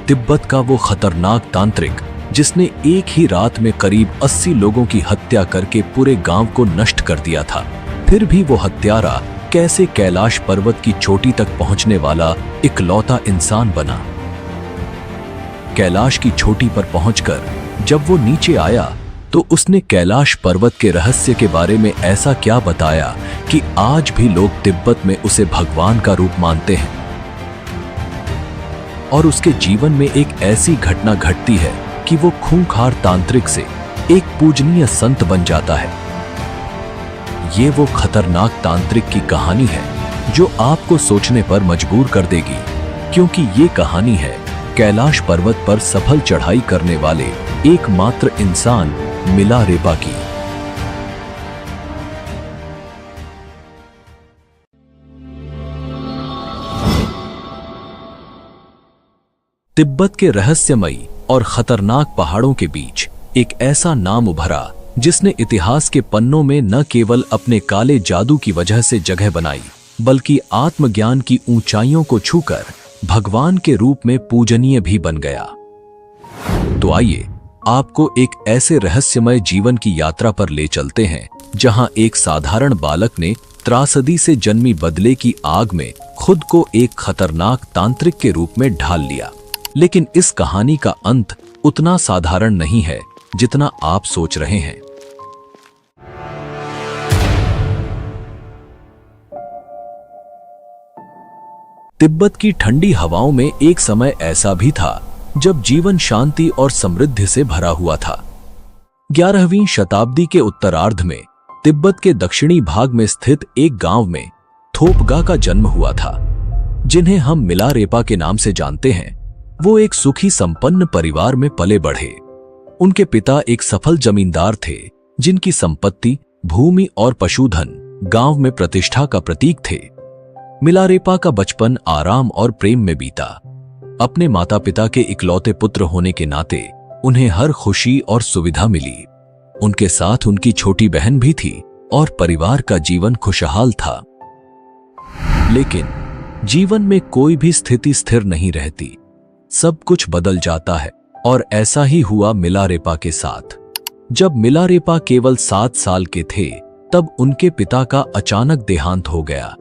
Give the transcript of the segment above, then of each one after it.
तिब्बत का वो खतरनाक तांत्रिक जिसने एक ही रात में करीब 80 लोगों की हत्या करके पूरे गांव को नष्ट कर दिया था। फिर भी वो हत्यारा कैसे कैलाश पर्वत की चोटी तक पहुंचने वाला इकलौता इंसान बना। कैलाश की चोटी पर पहुंचकर जब वो नीचे आया तो उसने कैलाश पर्वत के रहस्य के बारे में ऐसा क्या बताया कि आज भी लोग तिब्बत में उसे भगवान का रूप मानते हैं। और उसके जीवन में एक ऐसी घटना घटती है कि वो खूंखार तांत्रिक से एक पूजनीय संत बन जाता है। ये वो खतरनाक तांत्रिक की कहानी है जो आपको सोचने पर मजबूर कर देगी, क्योंकि ये कहानी है कैलाश पर्वत पर सफल चढ़ाई करने वाले एकमात्र इंसान मिलारेपा की। तिब्बत के रहस्यमयी और खतरनाक पहाड़ों के बीच एक ऐसा नाम उभरा जिसने इतिहास के पन्नों में न केवल अपने काले जादू की वजह से जगह बनाई, बल्कि आत्मज्ञान की ऊंचाइयों को छूकर भगवान के रूप में पूजनीय भी बन गया। तो आइए आपको एक ऐसे रहस्यमय जीवन की यात्रा पर ले चलते हैं जहां एक साधारण बालक ने त्रासदी से जन्मी बदले की आग में खुद को एक खतरनाक तांत्रिक के रूप में ढाल लिया। लेकिन इस कहानी का अंत उतना साधारण नहीं है जितना आप सोच रहे हैं। तिब्बत की ठंडी हवाओं में एक समय ऐसा भी था जब जीवन शांति और समृद्धि से भरा हुआ था। 11वीं शताब्दी के उत्तरार्ध में तिब्बत के दक्षिणी भाग में स्थित एक गांव में थोपगा का जन्म हुआ था, जिन्हें हम मिलारेपा के नाम से जानते हैं। वो एक सुखी संपन्न परिवार में पले बढ़े। उनके पिता एक सफल जमींदार थे जिनकी संपत्ति, भूमि और पशुधन गांव में प्रतिष्ठा का प्रतीक थे। मिलारेपा का बचपन आराम और प्रेम में बीता। अपने माता पिता के इकलौते पुत्र होने के नाते उन्हें हर खुशी और सुविधा मिली। उनके साथ उनकी छोटी बहन भी थी और परिवार का जीवन खुशहाल था। लेकिन जीवन में कोई भी स्थिति स्थिर नहीं रहती, सब कुछ बदल जाता है। और ऐसा ही हुआ मिलारेपा के साथ। जब मिलारेपा केवल 7 साल के थे तब उनके पिता का अचानक देहांत हो गया।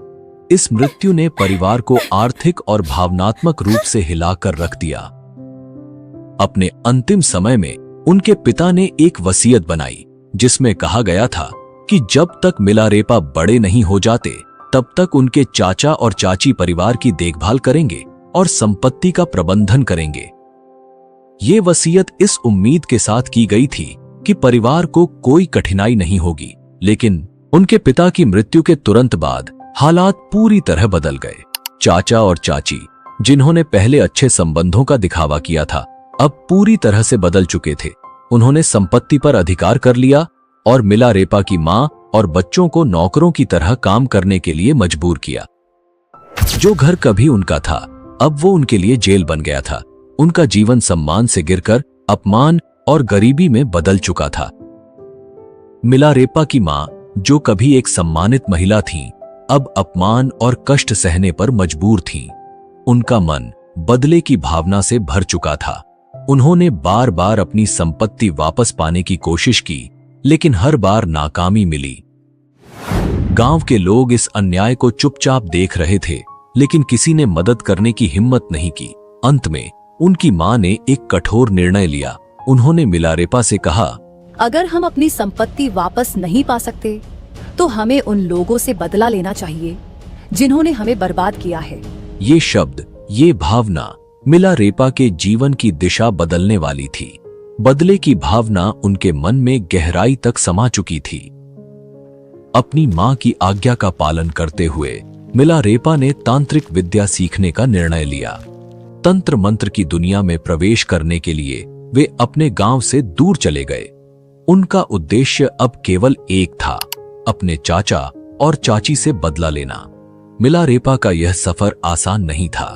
इस मृत्यु ने परिवार को आर्थिक और भावनात्मक रूप से हिलाकर रख दिया। अपने अंतिम समय में उनके पिता ने एक वसीयत बनाई जिसमें कहा गया था कि जब तक मिलारेपा बड़े नहीं हो जाते तब तक उनके चाचा और चाची परिवार की देखभाल करेंगे और संपत्ति का प्रबंधन करेंगे। ये वसीयत इस उम्मीद के साथ की गई थी कि परिवार को कोई कठिनाई नहीं होगी। लेकिन उनके पिता की मृत्यु के तुरंत बाद हालात पूरी तरह बदल गए। चाचा और चाची, जिन्होंने पहले अच्छे संबंधों का दिखावा किया था, अब पूरी तरह से बदल चुके थे। उन्होंने संपत्ति पर अधिकार कर लिया और मिलारेपा की मां और बच्चों को नौकरों की तरह काम करने के लिए मजबूर किया। जो घर कभी उनका था, अब वो उनके लिए जेल बन गया था। उनका जीवन सम्मान से गिरकर अपमान और गरीबी में बदल चुका था। मिलारेपा की मां, जो कभी एक सम्मानित महिला थीं, अब अपमान और कष्ट सहने पर मजबूर थीं। उनका मन बदले की भावना से भर चुका था। उन्होंने बार बार अपनी संपत्ति वापस पाने की कोशिश की, लेकिन हर बार नाकामी मिली। गांव के लोग इस अन्याय को चुपचाप देख रहे थे, लेकिन किसी ने मदद करने की हिम्मत नहीं की। अंत में उनकी मां ने एक कठोर निर्णय लिया। उन्होंने मिलारेपा से कहा, अगर हम अपनी संपत्ति वापस नहीं पा सकते तो हमें उन लोगों से बदला लेना चाहिए जिन्होंने हमें बर्बाद किया है। ये शब्द, ये भावना मिलारेपा के जीवन की दिशा बदलने वाली थी। बदले की भावना उनके मन में गहराई तक समा चुकी थी। अपनी मां की आज्ञा का पालन करते हुए मिलारेपा ने तांत्रिक विद्या सीखने का निर्णय लिया। तंत्र मंत्र की दुनिया में प्रवेश करने के लिए वे अपने गांव से दूर चले गए। उनका उद्देश्य अब केवल एक था, अपने चाचा और चाची से बदला लेना। मिलारेपा का यह सफर आसान नहीं था।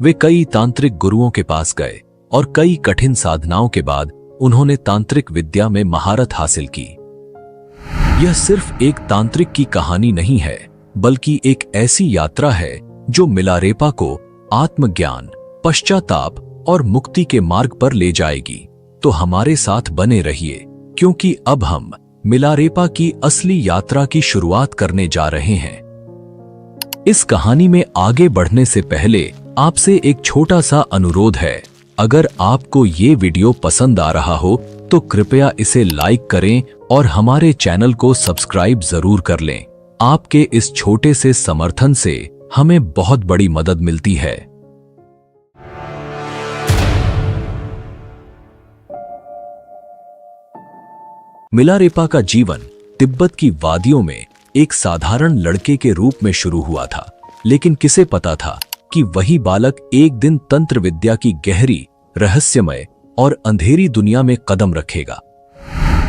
वे कई तांत्रिक गुरुओं के पास गए और कई कठिन साधनाओं के बाद उन्होंने तांत्रिक विद्या में महारत हासिल की। यह सिर्फ एक तांत्रिक की कहानी नहीं है, बल्कि एक ऐसी यात्रा है जो मिलारेपा को आत्मज्ञान, पश्चाताप और मुक्ति के मार्ग पर ले जाएगी। तो हमारे साथ बने रहिए, क्योंकि अब हम मिलारेपा की असली यात्रा की शुरुआत करने जा रहे हैं। इस कहानी में आगे बढ़ने से पहले आपसे एक छोटा सा अनुरोध है। अगर आपको ये वीडियो पसंद आ रहा हो तो कृपया इसे लाइक करें और हमारे चैनल को सब्सक्राइब जरूर कर लें। आपके इस छोटे से समर्थन से हमें बहुत बड़ी मदद मिलती है। मिलारेपा का जीवन तिब्बत की वादियों में एक साधारण लड़के के रूप में शुरू हुआ था, लेकिन किसे पता था कि वही बालक एक दिन तंत्र विद्या की गहरी, रहस्यमय और अंधेरी दुनिया में कदम रखेगा।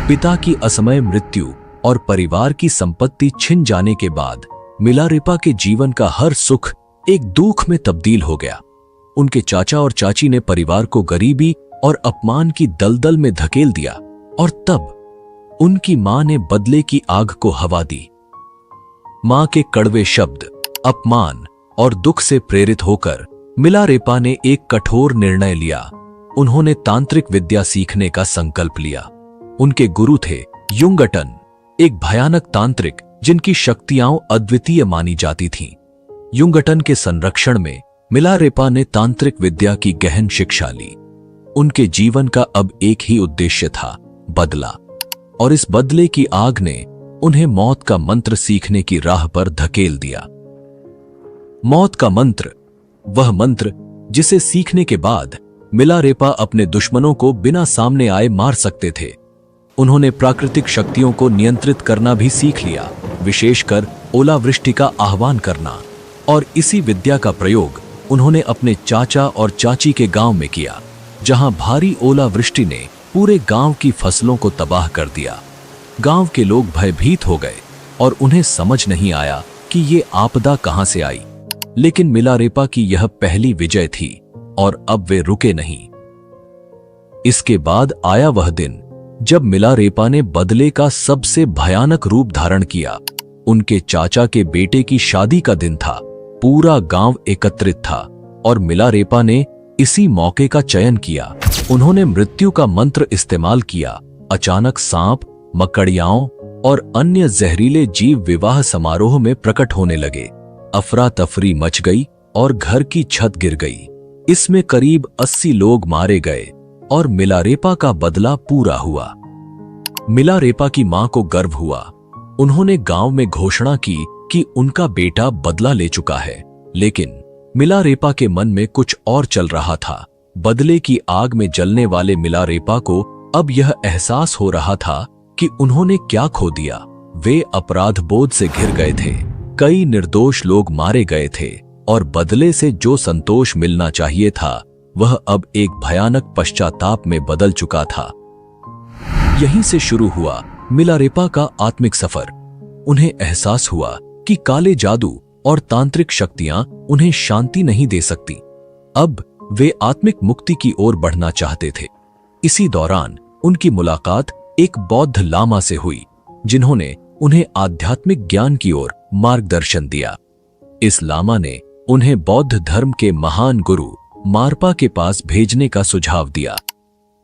पिता की असमय मृत्यु और परिवार की संपत्ति छिन जाने के बाद मिलारेपा के जीवन का हर सुख एक दुख में तब्दील हो गया। उनके चाचा और चाची ने परिवार को गरीबी और अपमान की दलदल में धकेल दिया, और तब उनकी मां ने बदले की आग को हवा दी। मां के कड़वे शब्द, अपमान और दुख से प्रेरित होकर मिलारेपा ने एक कठोर निर्णय लिया। उन्होंने तांत्रिक विद्या सीखने का संकल्प लिया। उनके गुरु थे युंगटन, एक भयानक तांत्रिक जिनकी शक्तियां अद्वितीय मानी जाती थीं। युंगटन के संरक्षण में मिलारेपा ने तांत्रिक विद्या की गहन शिक्षा ली। उनके जीवन का अब एक ही उद्देश्य था, बदला, और इस बदले की आग ने उन्हें मौत का मंत्र सीखने की राह पर धकेल दिया। मौत का मंत्र, वह मंत्र जिसे सीखने के बाद मिलारेपा अपने दुश्मनों को बिना सामने आए मार सकते थे। उन्होंने प्राकृतिक शक्तियों को नियंत्रित करना भी सीख लिया, विशेषकर ओलावृष्टि का आह्वान करना, और इसी विद्या का प्रयोग उन्होंने अपने चाचा और चाची के गांव में किया, जहां भारी ओलावृष्टि ने पूरे गांव की फसलों को तबाह कर दिया। गांव के लोग भयभीत हो गए और उन्हें समझ नहीं आया कि ये आपदा कहां से आई। लेकिन मिलारेपा की यह पहली विजय थी और अब वे रुके नहीं। इसके बाद आया वह दिन जब मिलारेपा ने बदले का सबसे भयानक रूप धारण किया। उनके चाचा के बेटे की शादी का दिन था। पूरा गांव एकत्रित था और मिलारेपा ने इसी मौके का चयन किया। उन्होंने मृत्यु का मंत्र इस्तेमाल किया। अचानक सांप, मकड़ियाओं और अन्य जहरीले जीव विवाह समारोह में प्रकट होने लगे। अफरा तफरी मच गई और घर की छत गिर गई। इसमें करीब 80 लोग मारे गए और मिलारेपा का बदला पूरा हुआ। मिलारेपा की मां को गर्व हुआ। उन्होंने गांव में घोषणा की कि उनका बेटा बदला ले चुका है। लेकिन मिलारेपा के मन में कुछ और चल रहा था। बदले की आग में जलने वाले मिलारेपा को अब यह एहसास हो रहा था कि उन्होंने क्या खो दिया। वे अपराध बोध से घिर गए थे। कई निर्दोष लोग मारे गए थे और बदले से जो संतोष मिलना चाहिए था वह अब एक भयानक पश्चाताप में बदल चुका था। यहीं से शुरू हुआ मिलारेपा का आत्मिक सफर। उन्हें एहसास हुआ कि काले जादू और तांत्रिक शक्तियां उन्हें शांति नहीं दे सकती। अब वे आत्मिक मुक्ति की ओर बढ़ना चाहते थे। इसी दौरान उनकी मुलाकात एक बौद्ध लामा से हुई, जिन्होंने उन्हें आध्यात्मिक ज्ञान की ओर मार्गदर्शन दिया। इस लामा ने उन्हें बौद्ध धर्म के महान गुरु मारपा के पास भेजने का सुझाव दिया,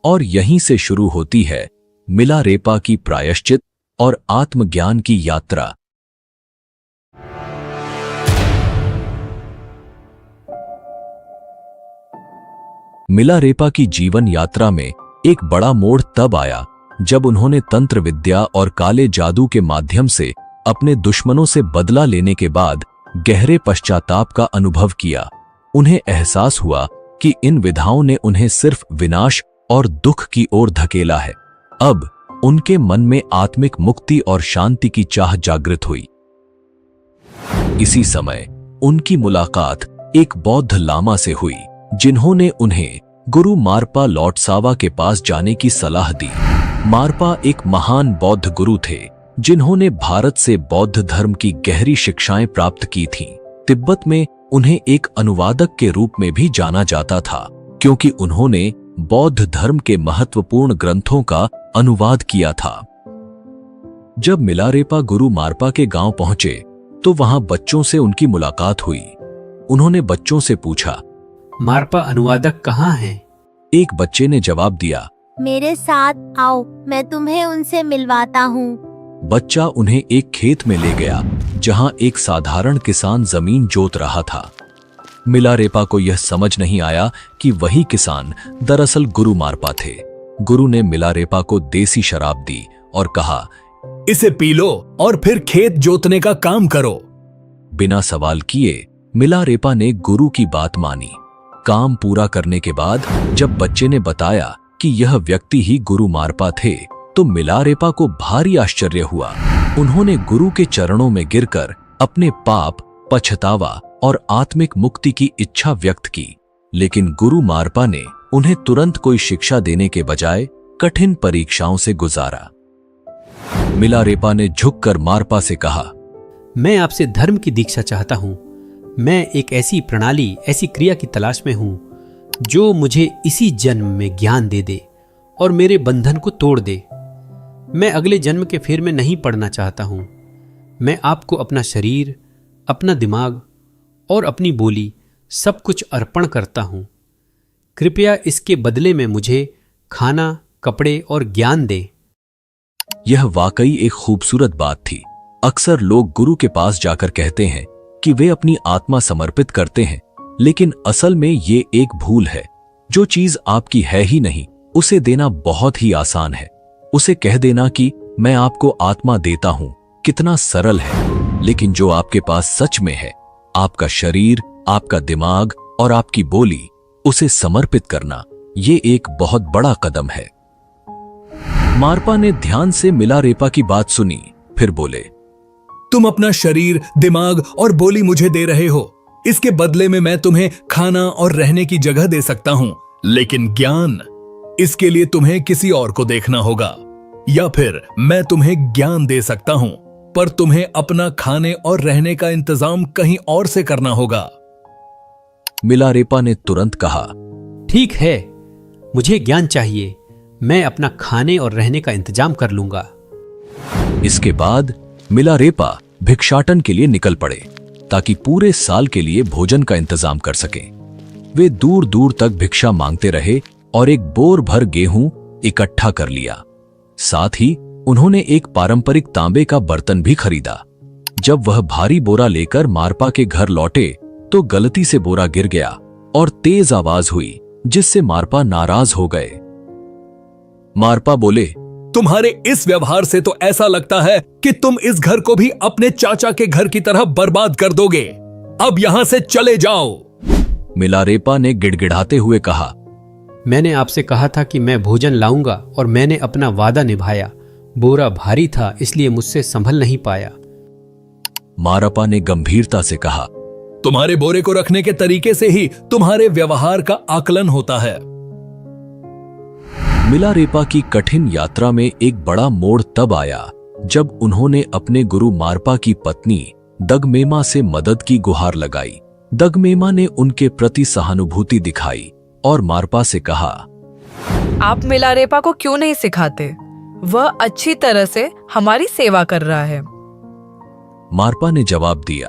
और यहीं से शुरू होती है मिलारेपा की प्रायश्चित और आत्मज्ञान की यात्रा। मिलारेपा की जीवन यात्रा में एक बड़ा मोड़ तब आया जब उन्होंने तंत्र विद्या और काले जादू के माध्यम से अपने दुश्मनों से बदला लेने के बाद गहरे पश्चाताप का अनुभव किया। उन्हें एहसास हुआ कि इन विधाओं ने उन्हें सिर्फ विनाश और दुख की ओर धकेला है। अब उनके मन में आत्मिक मुक्ति और शांति की चाह जागृत हुई। इसी समय उनकी मुलाकात एक बौद्ध लामा से हुई, जिन्होंने उन्हें गुरु मारपा लौटसावा के पास जाने की सलाह दी। मारपा एक महान बौद्ध गुरु थे, जिन्होंने भारत से बौद्ध धर्म की गहरी शिक्षाएं प्राप्त की थीं। तिब्बत में उन्हें एक अनुवादक के रूप में भी जाना जाता था, क्योंकि उन्होंने बौद्ध धर्म के महत्वपूर्ण ग्रंथों का अनुवाद किया था। जब मिलारेपा गुरु मारपा के गांव पहुंचे तो वहां बच्चों से उनकी मुलाकात हुई। उन्होंने बच्चों से पूछा, मारपा अनुवादक कहाँ हैं? एक बच्चे ने जवाब दिया। मेरे साथ आओ, मैं तुम्हें उनसे मिलवाता हूँ। बच्चा उन्हें एक खेत में ले गया जहां एक साधारण किसान जमीन जोत रहा था। मिलारेपा को यह समझ नहीं आया कि वही किसान दरअसल गुरु मारपा थे। गुरु ने मिलारेपा को देसी शराब दी और कहा, इसे पी लो और फिर खेत जोतने का काम करो। बिना सवाल किए मिलारेपा ने गुरु की बात मानी। काम पूरा करने के बाद जब बच्चे ने बताया कि यह व्यक्ति ही गुरु मारपा थे, तो मिलारेपा को भारी आश्चर्य हुआ। उन्होंने गुरु के चरणों में गिरकर अपने पाप, पछतावा और आत्मिक मुक्ति की इच्छा व्यक्त की। लेकिन गुरु मारपा ने उन्हें तुरंत कोई शिक्षा देने के बजाय कठिन परीक्षाओं से गुजारा। मिलारेपा ने झुककर मारपा से कहा, मैं आपसे धर्म की दीक्षा चाहता हूं। मैं एक ऐसी प्रणाली, ऐसी क्रिया की तलाश में हूं जो मुझे इसी जन्म में ज्ञान दे दे और मेरे बंधन को तोड़ दे। मैं अगले जन्म के फेर में नहीं पड़ना चाहता हूं। मैं आपको अपना शरीर, अपना दिमाग और अपनी बोली सब कुछ अर्पण करता हूं। कृपया इसके बदले में मुझे खाना, कपड़े और ज्ञान दे। यह वाकई एक खूबसूरत बात थी। अक्सर लोग गुरु के पास जाकर कहते हैं कि वे अपनी आत्मा समर्पित करते हैं, लेकिन असल में ये एक भूल है। जो चीज आपकी है ही नहीं, उसे देना बहुत ही आसान है। उसे कह देना कि मैं आपको आत्मा देता हूं, कितना सरल है। लेकिन जो आपके पास सच में है, आपका शरीर, आपका दिमाग और आपकी बोली, उसे समर्पित करना, ये एक बहुत बड़ा कदम है। मारपा ने ध्यान से मिलारेपा की बात सुनी, फिर बोले, तुम अपना शरीर, दिमाग और बोली मुझे दे रहे हो। इसके बदले में मैं तुम्हें खाना और रहने की जगह दे सकता हूं, लेकिन ज्ञान, इसके लिए तुम्हें किसी और को देखना होगा। या फिर मैं तुम्हें ज्ञान दे सकता हूं, पर तुम्हें अपना खाने और रहने का इंतजाम कहीं और से करना होगा। मिलारेपा ने तुरंत कहा, ठीक है, मुझे ज्ञान चाहिए। मैं अपना खाने और रहने का इंतजाम कर लूंगा। इसके बाद मिलारेपा भिक्षाटन के लिए निकल पड़े ताकि पूरे साल के लिए भोजन का इंतजाम कर सकें। वे दूर दूर तक भिक्षा मांगते रहे और एक बोर भर गेहूं इकट्ठा कर लिया। साथ ही उन्होंने एक पारंपरिक तांबे का बर्तन भी खरीदा। जब वह भारी बोरा लेकर मारपा के घर लौटे तो गलती से बोरा गिर गया और तेज आवाज हुई, जिससे मारपा नाराज हो गए। मारपा बोले, तुम्हारे इस व्यवहार से तो ऐसा लगता है कि तुम इस घर को भी अपने चाचा के घर की तरह बर्बाद कर दोगे। अब यहां से चले जाओ। मिलारेपा ने गिड़गिड़ाते हुए कहा, मैंने आपसे कहा था कि मैं भोजन लाऊंगा और मैंने अपना वादा निभाया। बोरा भारी था, इसलिए मुझसे संभल नहीं पाया। मारपा ने गंभीरता से कहा, तुम्हारे बोरे को रखने के तरीके से ही तुम्हारे व्यवहार का आकलन होता है। मिलारेपा की कठिन यात्रा में एक बड़ा मोड़ तब आया जब उन्होंने अपने गुरु मारपा की पत्नी दगमेमा से मदद की गुहार लगाई। दगमेमा ने उनके प्रति सहानुभूति दिखाई और मारपा से कहा, आप मिलारेपा को क्यों नहीं सिखाते? वह अच्छी तरह से हमारी सेवा कर रहा है। मारपा ने जवाब दिया,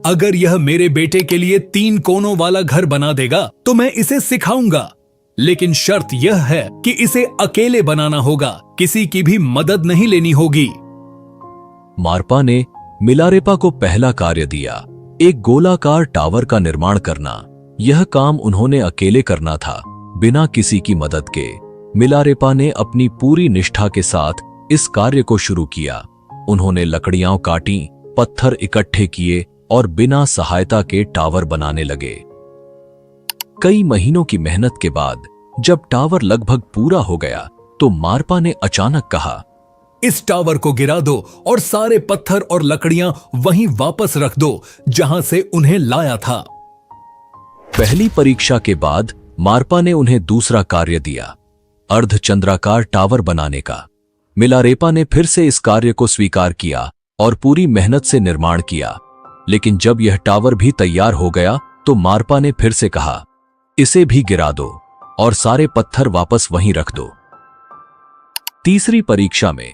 अगर यह मेरे बेटे के लिए 3 कोनों वाला घर बना देगा तो मैं इसे सिखाऊंगा, लेकिन शर्त यह है कि इसे अकेले बनाना होगा, किसी की भी मदद नहीं लेनी होगी। मारपा ने मिलारेपा को पहला कार्य दिया, एक गोलाकार टावर का निर्माण करना। यह काम उन्होंने अकेले करना था, बिना किसी की मदद के। मिलारेपा ने अपनी पूरी निष्ठा के साथ इस कार्य को शुरू किया। उन्होंने लकड़ियां काटी, पत्थर इकट्ठे किए और बिना सहायता के टावर बनाने लगे। कई महीनों की मेहनत के बाद जब टावर लगभग पूरा हो गया तो मारपा ने अचानक कहा, इस टावर को गिरा दो और सारे पत्थर और लकड़ियां वहीं वापस रख दो जहां से उन्हें लाया था। पहली परीक्षा के बाद मारपा ने उन्हें दूसरा कार्य दिया, अर्धचंद्राकार टावर बनाने का। मिलारेपा ने फिर से इस कार्य को स्वीकार किया और पूरी मेहनत से निर्माण किया। लेकिन जब यह टावर भी तैयार हो गया तो मारपा ने फिर से कहा, इसे भी गिरा दो और सारे पत्थर वापस वहीं रख दो। तीसरी परीक्षा में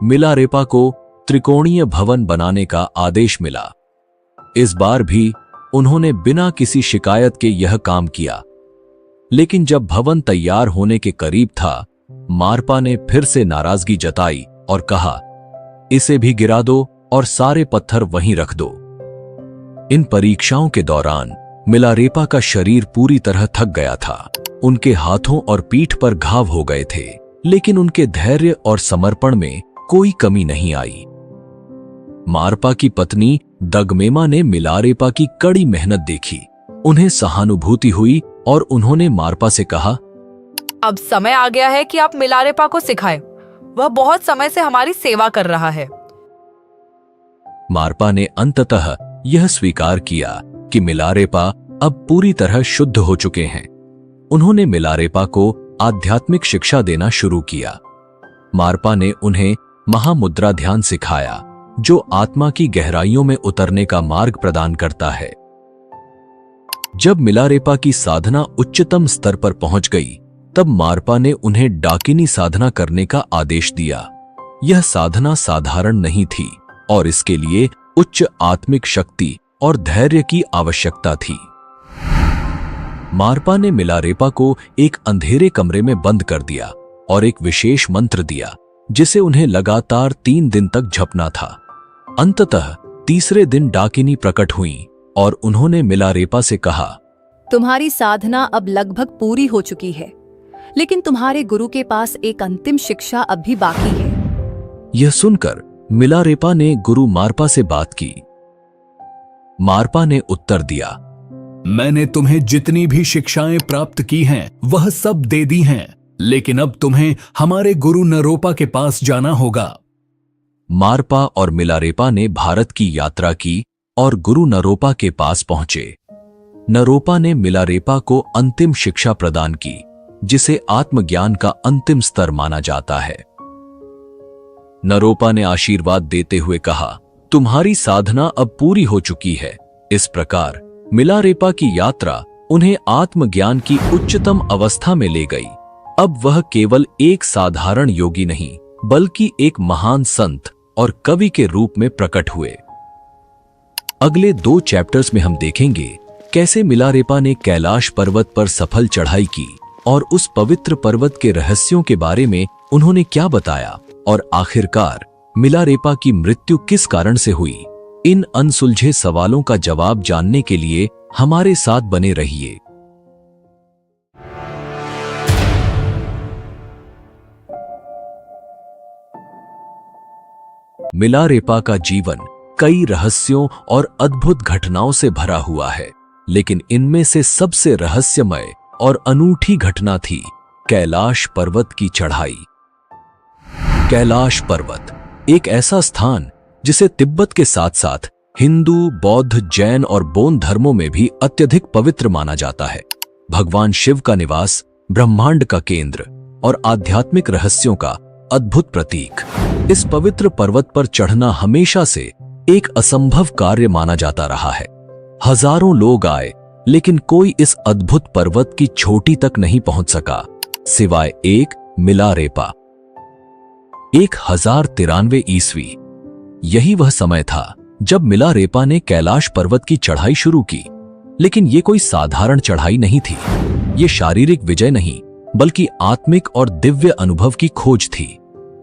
मिलारेपा को त्रिकोणीय भवन बनाने का आदेश मिला। इस बार भी उन्होंने बिना किसी शिकायत के यह काम किया। लेकिन जब भवन तैयार होने के करीब था, मारपा ने फिर से नाराजगी जताई और कहा, इसे भी गिरा दो और सारे पत्थर वहीं रख दो। इन परीक्षाओं के दौरान मिलारेपा का शरीर पूरी तरह थक गया था। उनके हाथों और पीठ पर घाव हो गए थे, लेकिन उनके धैर्य और समर्पण में कोई कमी नहीं आई। मारपा की पत्नी दगमेमा ने मिलारेपा की कड़ी मेहनत देखी। उन्हें सहानुभूति हुई और उन्होंने मारपा से कहा, अब समय आ गया है कि आप मिलारेपा को सिखाएं। वह बहुत समय से हमारी सेवा कर रहा है। मारपा ने अंततः यह स्वीकार किया कि मिलारेपा अब पूरी तरह शुद्ध हो चुके हैं। उन्होंने मिलारेपा को आध्यात्मिक शिक्षा देना शुरू किया। मारपा ने उन्हें महामुद्रा ध्यान सिखाया, जो आत्मा की गहराइयों में उतरने का मार्ग प्रदान करता है। जब मिलारेपा की साधना उच्चतम स्तर पर पहुंच गई, तब मारपा ने उन्हें डाकिनी साधना करने का आदेश दिया। यह साधना साधारण नहीं थी और इसके लिए उच्च आत्मिक शक्ति और धैर्य की आवश्यकता थी। मारपा ने मिलारेपा को एक अंधेरे कमरे में बंद कर दिया और एक विशेष मंत्र दिया, जिसे उन्हें लगातार 3 दिन तक जपना था। अंततः तीसरे दिन डाकिनी प्रकट हुईं और उन्होंने मिलारेपा से कहा, तुम्हारी साधना अब लगभग पूरी हो चुकी है, लेकिन तुम्हारे गुरु के पास एक अंतिम शिक्षा अब भी बाकी है। यह सुनकर मिलारेपा ने गुरु मारपा से बात की। मारपा ने उत्तर दिया, मैंने तुम्हें जितनी भी शिक्षाएं प्राप्त की हैं, वह सब दे दी हैं, लेकिन अब तुम्हें हमारे गुरु नरोपा के पास जाना होगा। मारपा और मिलारेपा ने भारत की यात्रा की और गुरु नरोपा के पास पहुंचे। नरोपा ने मिलारेपा को अंतिम शिक्षा प्रदान की, जिसे आत्मज्ञान का अंतिम स्तर माना जाता है। नरोपा ने आशीर्वाद देते हुए कहा, तुम्हारी साधना अब पूरी हो चुकी है। इस प्रकार मिलारेपा की यात्रा उन्हें आत्मज्ञान की उच्चतम अवस्था में ले गई। अब वह केवल एक साधारण योगी नहीं, बल्कि एक महान संत और कवि के रूप में प्रकट हुए। अगले 2 चैप्टर्स में हम देखेंगे कैसे मिलारेपा ने कैलाश पर्वत पर सफल चढ़ाई की और उस पवित्र पर्वत के रहस्यों के बारे में उन्होंने क्या बताया, और आखिरकार मिलारेपा की मृत्यु किस कारण से हुई। इन अनसुलझे सवालों का जवाब जानने के लिए हमारे साथ बने रहिए। मिलारेपा का जीवन कई रहस्यों और अद्भुत घटनाओं से भरा हुआ है, लेकिन इनमें से सबसे रहस्यमय और अनूठी घटना थी कैलाश पर्वत की चढ़ाई। कैलाश पर्वत एक ऐसा स्थान जिसे तिब्बत के साथ साथ हिंदू, बौद्ध, जैन और बोन धर्मों में भी अत्यधिक पवित्र माना जाता है। भगवान शिव का निवास, ब्रह्मांड का केंद्र और आध्यात्मिक रहस्यों का अद्भुत प्रतीक। इस पवित्र पर्वत पर चढ़ना हमेशा से एक असंभव कार्य माना जाता रहा है। हजारों लोग आए, लेकिन कोई इस अद्भुत पर्वत की चोटी तक नहीं पहुंच सका, सिवाय एक मिलारेपा। 1093 ईस्वी यही वह समय था जब मिलारेपा ने कैलाश पर्वत की चढ़ाई शुरू की। लेकिन यह कोई साधारण चढ़ाई नहीं थी। ये शारीरिक विजय नहीं, बल्कि आत्मिक और दिव्य अनुभव की खोज थी।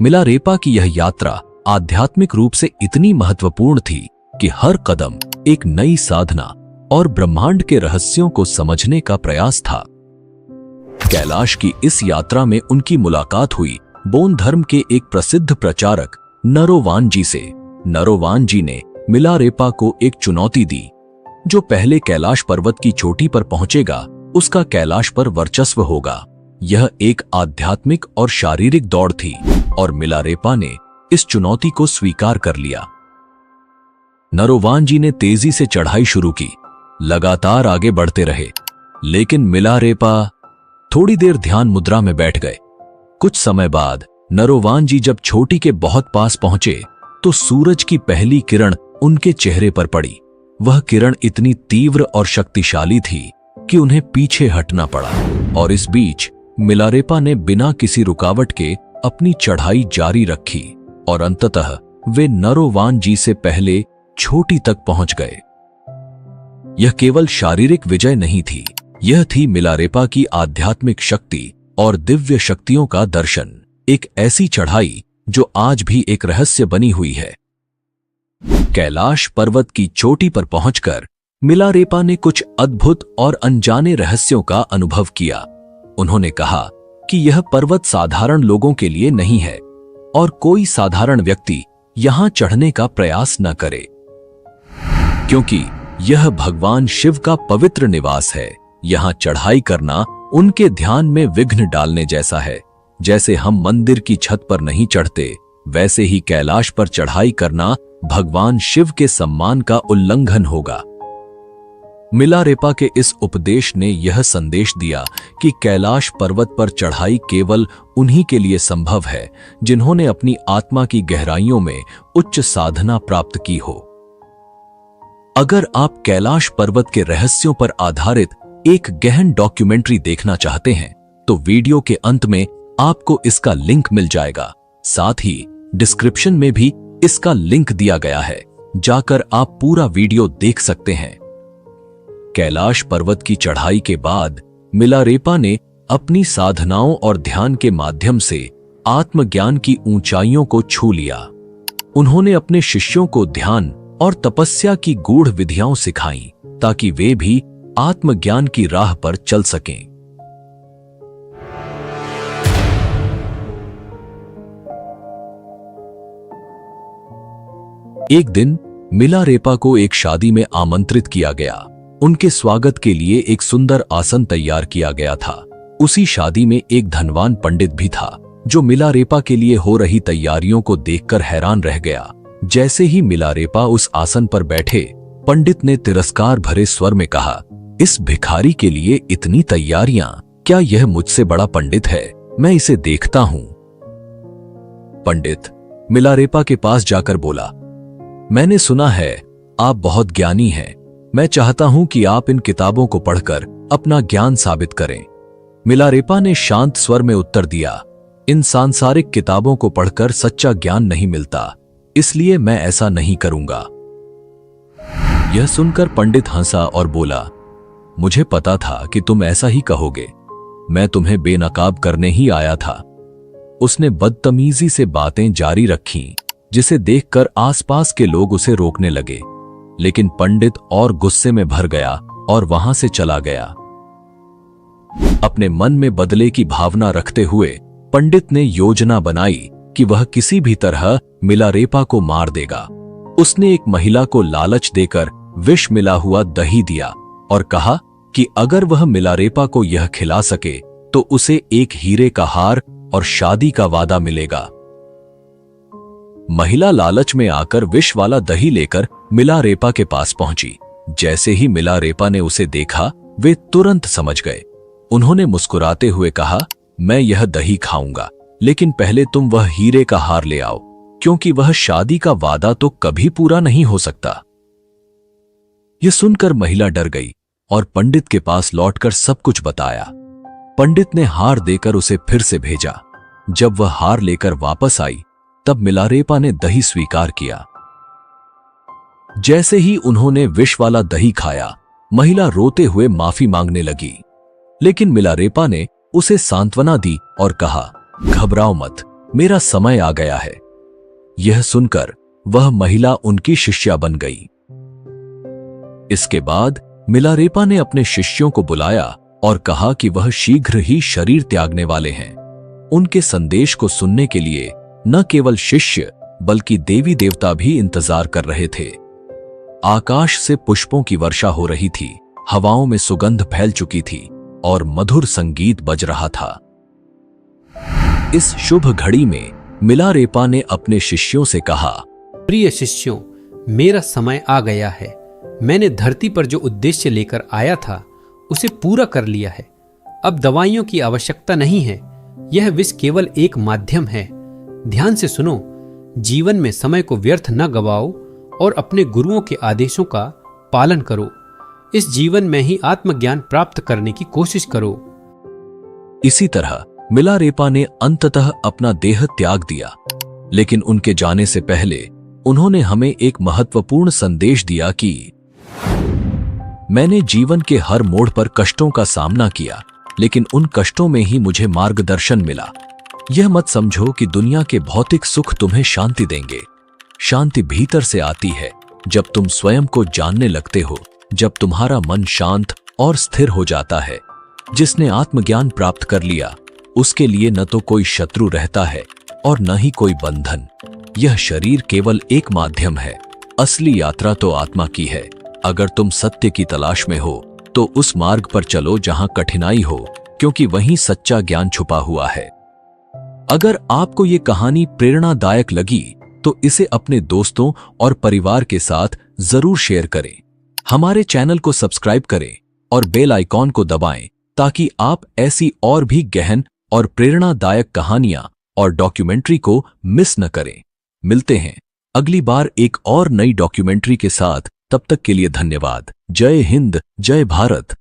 मिलारेपा की यह यात्रा आध्यात्मिक रूप से इतनी महत्वपूर्ण थी कि हर कदम एक नई साधना और ब्रह्मांड के रहस्यों को समझने का प्रयास था। कैलाश की इस यात्रा में उनकी मुलाकात हुई बोन धर्म के एक प्रसिद्ध प्रचारक नरोवान जी से। नरोवान जी ने मिलारेपा को एक चुनौती दी, जो पहले कैलाश पर्वत की चोटी पर पहुंचेगा उसका कैलाश पर वर्चस्व होगा। यह एक आध्यात्मिक और शारीरिक दौड़ थी और मिलारेपा ने इस चुनौती को स्वीकार कर लिया। नरोवान जी ने तेजी से चढ़ाई शुरू की, लगातार आगे बढ़ते रहे, लेकिन मिलारेपा थोड़ी देर ध्यान मुद्रा में बैठ गए। कुछ समय बाद नरोवान जी जब चोटी के बहुत पास पहुंचे तो सूरज की पहली किरण उनके चेहरे पर पड़ी। वह किरण इतनी तीव्र और शक्तिशाली थी कि उन्हें पीछे हटना पड़ा, और इस बीच मिलारेपा ने बिना किसी रुकावट के अपनी चढ़ाई जारी रखी और अंततः वे नरोवान जी से पहले चोटी तक पहुंच गए। यह केवल शारीरिक विजय नहीं थी, यह थी मिलारेपा की आध्यात्मिक शक्ति और दिव्य शक्तियों का दर्शन, एक ऐसी चढ़ाई जो आज भी एक रहस्य बनी हुई है। कैलाश पर्वत की चोटी पर पहुंचकर मिलारेपा ने कुछ अद्भुत और अनजाने रहस्यों का अनुभव किया। उन्होंने कहा कि यह पर्वत साधारण लोगों के लिए नहीं है और कोई साधारण व्यक्ति यहां चढ़ने का प्रयास न करे, क्योंकि यह भगवान शिव का पवित्र निवास है। यहां चढ़ाई करना उनके ध्यान में विघ्न डालने जैसा है। जैसे हम मंदिर की छत पर नहीं चढ़ते, वैसे ही कैलाश पर चढ़ाई करना भगवान शिव के सम्मान का उल्लंघन होगा। मिलारेपा के इस उपदेश ने यह संदेश दिया कि कैलाश पर्वत पर चढ़ाई केवल उन्हीं के लिए संभव है जिन्होंने अपनी आत्मा की गहराइयों में उच्च साधना प्राप्त की हो। अगर आप कैलाश पर्वत के रहस्यों पर आधारित एक गहन डॉक्यूमेंट्री देखना चाहते हैं तो वीडियो के अंत में आपको इसका लिंक मिल जाएगा। साथ ही डिस्क्रिप्शन में भी इसका लिंक दिया गया है, जाकर आप पूरा वीडियो देख सकते हैं। कैलाश पर्वत की चढ़ाई के बाद मिलारेपा ने अपनी साधनाओं और ध्यान के माध्यम से आत्मज्ञान की ऊंचाइयों को छू लिया। उन्होंने अपने शिष्यों को ध्यान और तपस्या की गूढ़ विधियां सिखाईं ताकि वे भी आत्मज्ञान की राह पर चल सकें। एक दिन मिलारेपा को एक शादी में आमंत्रित किया गया। उनके स्वागत के लिए एक सुंदर आसन तैयार किया गया था। उसी शादी में एक धनवान पंडित भी था जो मिलारेपा के लिए हो रही तैयारियों को देखकर हैरान रह गया। जैसे ही मिलारेपा उस आसन पर बैठे, पंडित ने तिरस्कार भरे स्वर में कहा, इस भिखारी के लिए इतनी तैयारियां, क्या यह मुझसे बड़ा पंडित है? मैं इसे देखता हूं। पंडित मिलारेपा के पास जाकर बोला, मैंने सुना है आप बहुत ज्ञानी हैं। मैं चाहता हूं कि आप इन किताबों को पढ़कर अपना ज्ञान साबित करें। मिलारेपा ने शांत स्वर में उत्तर दिया, इन सांसारिक किताबों को पढ़कर सच्चा ज्ञान नहीं मिलता, इसलिए मैं ऐसा नहीं करूंगा। यह सुनकर पंडित हंसा और बोला, मुझे पता था कि तुम ऐसा ही कहोगे। मैं तुम्हें बेनकाब करने ही आया था। उसने बदतमीजी से बातें जारी रखीं, जिसे देखकर आसपास के लोग उसे रोकने लगे, लेकिन पंडित और गुस्से में भर गया और वहां से चला गया। अपने मन में बदले की भावना रखते हुए पंडित ने योजना बनाई कि वह किसी भी तरह मिलारेपा को मार देगा। उसने एक महिला को लालच देकर विष मिला हुआ दही दिया और कहा कि अगर वह मिलारेपा को यह खिला सके तो उसे एक हीरे का हार और शादी का वादा मिलेगा। महिला लालच में आकर विष वाला दही लेकर मिलारेपा के पास पहुंची। जैसे ही मिलारेपा ने उसे देखा, वे तुरंत समझ गए। उन्होंने मुस्कुराते हुए कहा, मैं यह दही खाऊंगा, लेकिन पहले तुम वह हीरे का हार ले आओ, क्योंकि वह शादी का वादा तो कभी पूरा नहीं हो सकता। यह सुनकर महिला डर गई और पंडित के पास लौटकर सब कुछ बताया। पंडित ने हार देकर उसे फिर से भेजा। जब वह हार लेकर वापस आई, तब मिलारेपा ने दही स्वीकार किया। जैसे ही उन्होंने विष वाला दही खाया, महिला रोते हुए माफी मांगने लगी, लेकिन मिलारेपा ने उसे सांत्वना दी और कहा, घबराओ मत, मेरा समय आ गया है। यह सुनकर वह महिला उनकी शिष्या बन गई। इसके बाद मिलारेपा ने अपने शिष्यों को बुलाया और कहा कि वह शीघ्र ही शरीर त्यागने वाले हैं। उनके संदेश को सुनने के लिए न केवल शिष्य बल्कि देवी देवता भी इंतजार कर रहे थे। आकाश से पुष्पों की वर्षा हो रही थी, हवाओं में सुगंध फैल चुकी थी और मधुर संगीत बज रहा था। इस शुभ घड़ी में मिलारेपा ने अपने शिष्यों से कहा, प्रिय शिष्यों, मेरा समय आ गया है। मैंने धरती पर जो उद्देश्य लेकर आया था उसे पूरा कर लिया है। अब दवाइयों की आवश्यकता नहीं है। यह विष केवल एक माध्यम है। ध्यान से सुनो, जीवन में समय को व्यर्थ न गवाओ और अपने गुरुओं के आदेशों का पालन करो। इस जीवन में ही आत्मज्ञान प्राप्त करने की कोशिश करो। इसी तरह मिलारेपा ने अंततः अपना देह त्याग दिया, लेकिन उनके जाने से पहले उन्होंने हमें एक महत्वपूर्ण संदेश दिया कि मैंने जीवन के हर मोड़ पर कष्टों का सामना किया, लेकिन उन कष्टों में ही मुझे मार्गदर्शन मिला। यह मत समझो कि दुनिया के भौतिक सुख तुम्हें शांति देंगे। शांति भीतर से आती है जब तुम स्वयं को जानने लगते हो, जब तुम्हारा मन शांत और स्थिर हो जाता है। जिसने आत्मज्ञान प्राप्त कर लिया उसके लिए न तो कोई शत्रु रहता है और न ही कोई बंधन। यह शरीर केवल एक माध्यम है, असली यात्रा तो आत्मा की है। अगर तुम सत्य की तलाश में हो तो उस मार्ग पर चलो जहां कठिनाई हो, क्योंकि वहीं सच्चा ज्ञान छुपा हुआ है। अगर आपको ये कहानी प्रेरणादायक लगी तो इसे अपने दोस्तों और परिवार के साथ जरूर शेयर करें। हमारे चैनल को सब्सक्राइब करें और बेल आइकॉन को दबाएं ताकि आप ऐसी और भी गहन और प्रेरणादायक कहानियां और डॉक्यूमेंट्री को मिस न करें। मिलते हैं अगली बार एक और नई डॉक्यूमेंट्री के साथ। तब तक के लिए धन्यवाद। जय हिंद, जय भारत।